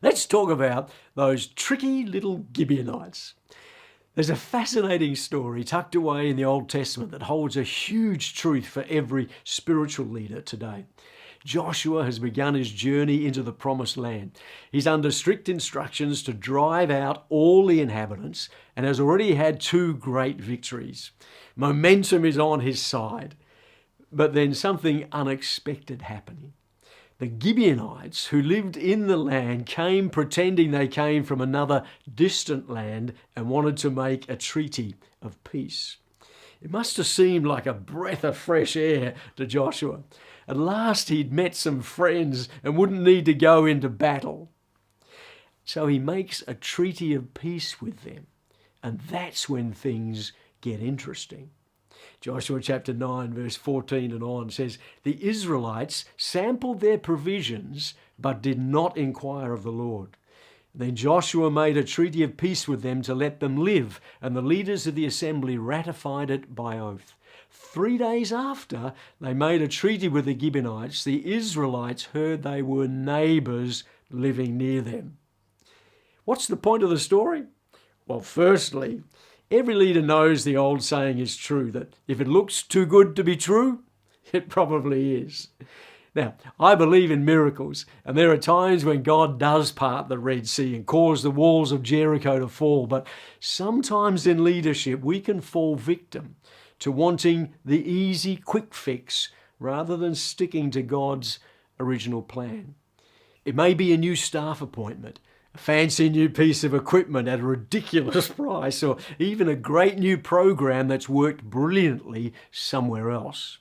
Let's talk about those tricky little Gibeonites. There's a fascinating story tucked away in the Old Testament that holds a huge truth for every spiritual leader today. Joshua has begun his journey into the promised land. He's under strict instructions to drive out all the inhabitants and has already had two great victories. Momentum is on his side, but then something unexpected happened. The Gibeonites who lived in the land came pretending they came from another distant land and wanted to make a treaty of peace. It must have seemed like a breath of fresh air to Joshua. At last he'd met some friends and wouldn't need to go into battle. So he makes a treaty of peace with them. And that's when things get interesting. Joshua chapter 9 verse 14 and on says, "The Israelites sampled their provisions but did not inquire of the Lord. Then Joshua made a treaty of peace with them to let them live, and the leaders of the assembly ratified it by oath. 3 days after they made a treaty with the Gibeonites, the Israelites heard they were neighbours living near them." What's the point of the story? Well, firstly, every leader knows the old saying is true, that if it looks too good to be true, it probably is. Now, I believe in miracles, and there are times when God does part the Red Sea and cause the walls of Jericho to fall, but sometimes in leadership we can fall victim to wanting the easy, quick fix rather than sticking to God's original plan. It may be a new staff appointment, a fancy new piece of equipment at a ridiculous price, or even a great new program that's worked brilliantly somewhere else.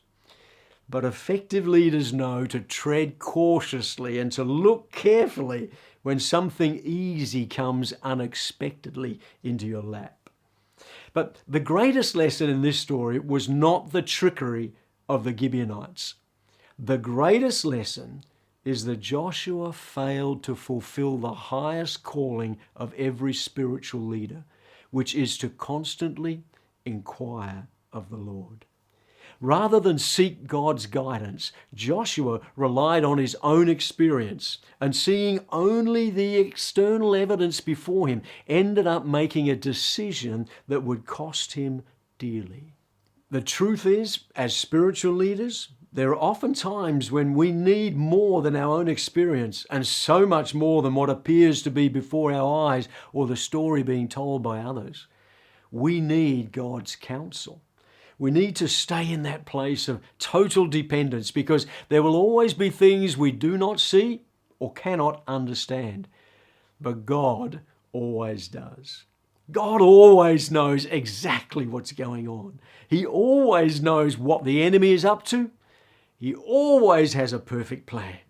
But effective leaders know to tread cautiously and to look carefully when something easy comes unexpectedly into your lap. But the greatest lesson in this story was not the trickery of the Gibeonites. The greatest lesson is that Joshua failed to fulfill the highest calling of every spiritual leader, which is to constantly inquire of the Lord. Rather than seek God's guidance, Joshua relied on his own experience, and seeing only the external evidence before him, ended up making a decision that would cost him dearly. The truth is, as spiritual leaders, there are often times when we need more than our own experience, and so much more than what appears to be before our eyes or the story being told by others. We need God's counsel. We need to stay in that place of total dependence, because there will always be things we do not see or cannot understand. But God always does. God always knows exactly what's going on. He always knows what the enemy is up to. He always has a perfect plan.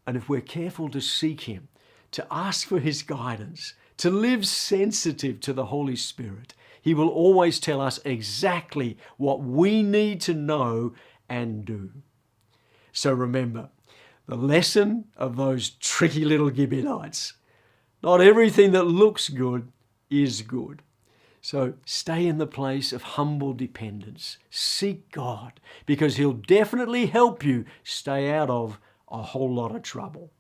And if we're careful to seek Him, to ask for His guidance, to live sensitive to the Holy Spirit, He will always tell us exactly what we need to know and do. So remember, the lesson of those tricky little Gibeonites: not everything that looks good is good. So stay in the place of humble dependence. Seek God, because He'll definitely help you stay out of a whole lot of trouble.